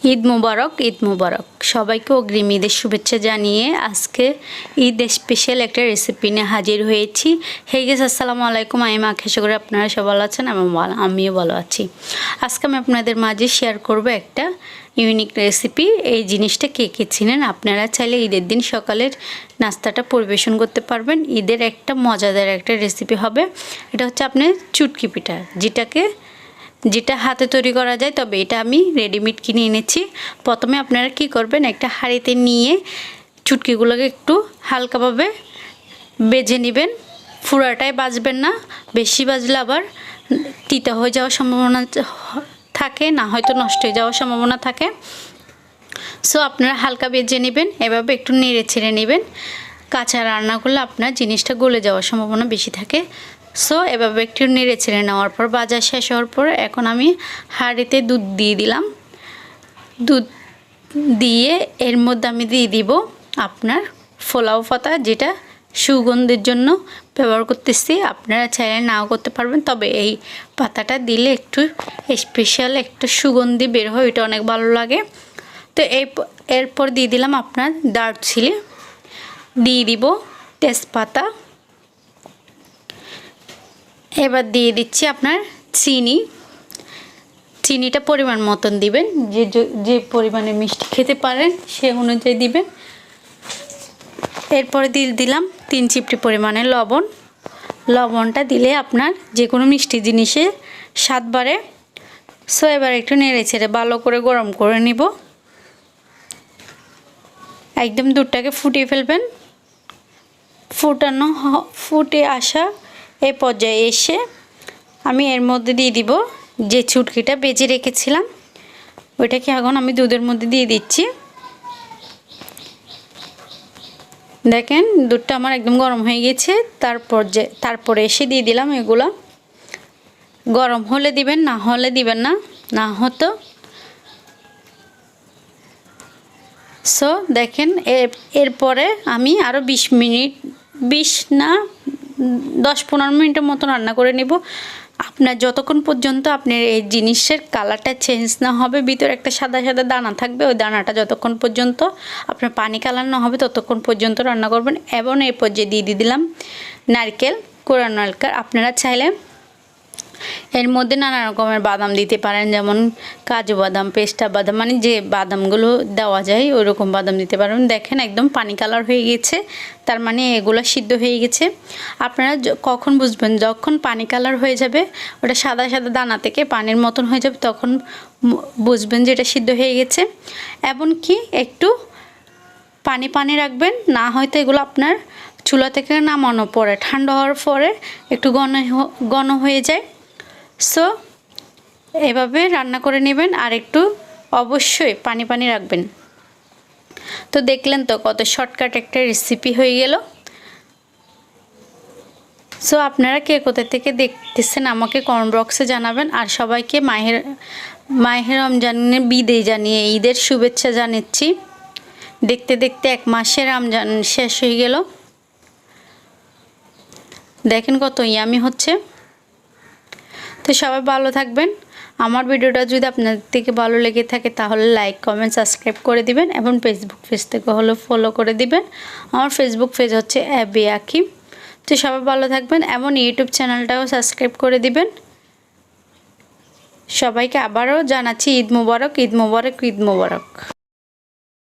ঈদ মুবারক, ঈদ মুবারক। সবাইকে অগ্রিম ঈদের শুভেচ্ছা জানিয়ে আজকে ঈদ স্পেশাল একটা রেসিপি নিয়ে হাজির হয়েছি। হে গেস, আসসালামু আলাইকুম। আমি আশা করি আপনারা সবাই ভালো আছেন এবং আমিও ভালো আছি। আজকে আমি আপনাদের মাঝে শেয়ার করব একটা ইউনিক রেসিপি। এই জিনিসটা কে কে চিনেন? আপনারা চাইলে ঈদের দিন সকালের নাস্তাটা পরিবেশন করতে পারবেন। ঈদের একটা মজাদার একটা রেসিপি হবে। এটা হচ্ছে আপনার চুটকি পিঠা, যেটা হাতে তৈরি করা যায়, তবে এটা আমি রেডিমেড কিনে এনেছি। প্রথমে আপনারা কি করবেন, একটা হাঁড়িতে নিয়ে চুটকিগুলোকে একটু হালকাভাবে বেজে নেবেন। পুরাটাই বাজবেন না, বেশি বাজলে আবার তিতা হয়ে যাওয়ার সম্ভাবনা থাকে, না হয়তো নষ্ট হয়ে যাওয়ার সম্ভাবনা থাকে। সো আপনারা হালকা বেজে নেবেন, এভাবে একটু নেড়ে ছেড়ে নেবেন। কাঁচা রান্না করলে আপনার জিনিসটা গলে যাওয়ার সম্ভাবনা বেশি থাকে। সো এভাবে একটু নেড়ে ছেড়ে নেওয়ার পর ভাজা শেষ হওয়ার পর এখন আমি হাঁড়িতে দুধ দিয়ে দিলাম। দুধ দিয়ে এর মধ্যে আমি দিয়ে দিব আপনার ফোলাও পাতা, যেটা সুগন্ধের জন্য ব্যবহার করতেছি। আপনারা চাইলে নাও করতে পারবেন, তবে এই পাতাটা দিলে একটু স্পেশাল একটা সুগন্ধি বের হয়, এটা অনেক ভালো লাগে। তো এরপর দিয়ে দিলাম আপনার দারচিনি, দিয়ে দিব তেজপাতা, এবার দিয়ে দিচ্ছি আপনার চিনিটা পরিমাণ মতন দিবেন, যে পরিমাণে মিষ্টি খেতে পারেন সে অনুযায়ী দিবেন। এরপরে দিয়ে দিলাম 3 চিমটি পরিমাণে লবণটা দিলে আপনার যে কোনো মিষ্টি জিনিসে স্বাদ বাড়ে। সো এবার একটু নেড়ে ছেড়ে ভালো করে গরম করে নিব। একদম দুধটাকে ফুটিয়ে ফেলবেন। ফুটে আসা এই পর্যায়ে এসে আমি এর মধ্যে দিয়ে দিব যে চুটকিটা বেজে রেখেছিলাম, ওইটাকে এখন আমি দুধের মধ্যে দিয়ে দিচ্ছি। দেখেন দুধটা আমার একদম গরম হয়ে গেছে। তারপরে এসে দিয়ে দিলাম এগুলো। গরম হলে দিবেন, না হলে দিবেন না, না হতো। সো দেখেন এরপরে আমি আরও 20 না 10-15 মিনিটের মতো রান্না করে নেব। আপনার যতক্ষণ পর্যন্ত আপনার এই জিনিসের কালারটা চেঞ্জ না হবে, ভিতরে একটা সাদা সাদা দানা থাকবে, ওই দানাটা যতক্ষণ পর্যন্ত আপনার পানি কালার না হবে ততক্ষণ পর্যন্ত রান্না করবেন। এবং এই পর্যায়ে দিয়ে দিলাম নারকেল, কোরানো নারকেল। আপনারা চাইলে এর মধ্যে নানা রকমের বাদাম দিতে পারেন, যেমন কাজু বাদাম, পেস্তা বাদাম, মানে যে বাদামগুলো দেওয়া যায় ওই রকম বাদাম দিতে পারেন। দেখেন একদম পানি কালার হয়ে গেছে, তার মানে এগুলো সিদ্ধ হয়ে গেছে। আপনারা কখন বুঝবেন? যখন পানি কালার হয়ে যাবে, ওটা সাদা সাদা দানা থেকে পানির মতন হয়ে যাবে, তখন বুঝবেন যে এটা সিদ্ধ হয়ে গেছে। এমনকি একটু পানি রাখবেন, না হয়তো এগুলো আপনার চুলা থেকে নামানোর পরে ঠান্ডা হওয়ার পরে একটু ঘন হয়ে যায়। সো এভাবে রান্না করে নেবেন, আর একটু অবশ্যই পানি রাখবেন। তো দেখলেন তো কত শর্টকাট একটা রেসিপি হয়ে গেল। সো আপনারা কে কোথা থেকে দেখতেছেন আমাকে কমেন্ট বক্সে জানাবেন। আর সবাইকে মাহের রমজানের বিদায় জানিয়ে ঈদের শুভেচ্ছা জানাচ্ছি। দেখতে দেখতে 1 মাসের রমজান শেষ হয়ে গেল। দেখেন কত ইয়ামি হচ্ছে। তো সবাই ভালো থাকবেন। আমার ভিডিওটা যদি আপনাদের থেকে ভালো লেগে থাকে তাহলে লাইক, কমেন্ট, সাবস্ক্রাইব করে দিবেন এবং ফেসবুক পেজ থেকে হলে ফলো করে দিবেন। আমার ফেসবুক পেজ হচ্ছে অ্যাবি আকিম। তো সবাই ভালো থাকবেন এবং ইউটিউব চ্যানেলটাও সাবস্ক্রাইব করে দিবেন। সবাইকে আবারও জানাচ্ছি ঈদ মুবারক, ঈদ মুবারক, ঈদ মুবারক।